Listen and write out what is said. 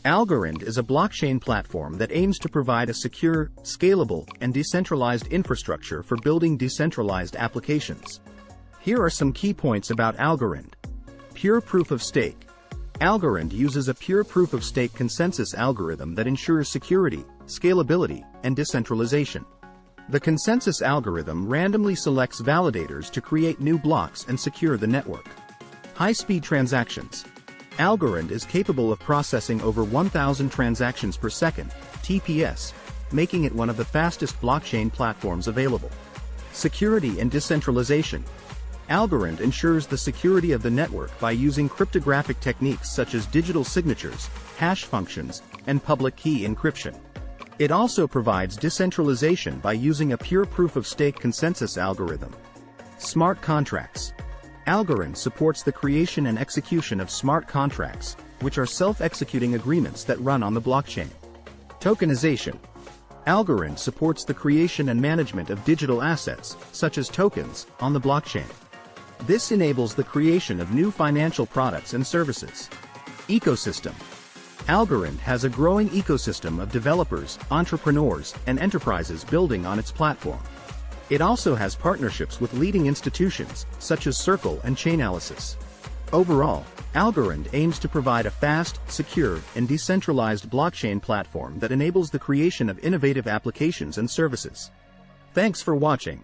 Algorand is a blockchain platform that aims to provide a secure, scalable, and decentralized infrastructure for building decentralized applications. Here are some key points about Algorand. Pure proof of stake. Algorand uses a pure proof of stake consensus algorithm that ensures security, scalability, and decentralization. The consensus algorithm randomly selects validators to create new blocks and secure the network. High-speed transactions. Algorand is capable of processing over 1,000 transactions per second, TPS, making it one of the fastest blockchain platforms available. Security and decentralization. Algorand ensures the security of the network by using cryptographic techniques such as digital signatures, hash functions, and public key encryption. It also provides decentralization by using a pure proof-of-stake consensus algorithm. Smart contracts. Algorand supports the creation and execution of smart contracts, which are self-executing agreements that run on the blockchain. Tokenization. Algorand supports the creation and management of digital assets, such as tokens, on the blockchain. This enables the creation of new financial products and services. Ecosystem. Algorand has a growing ecosystem of developers, entrepreneurs, and enterprises building on its platform. It also has partnerships with leading institutions, such as Circle and Chainalysis. Overall, Algorand aims to provide a fast, secure, and decentralized blockchain platform that enables the creation of innovative applications and services. Thanks for watching.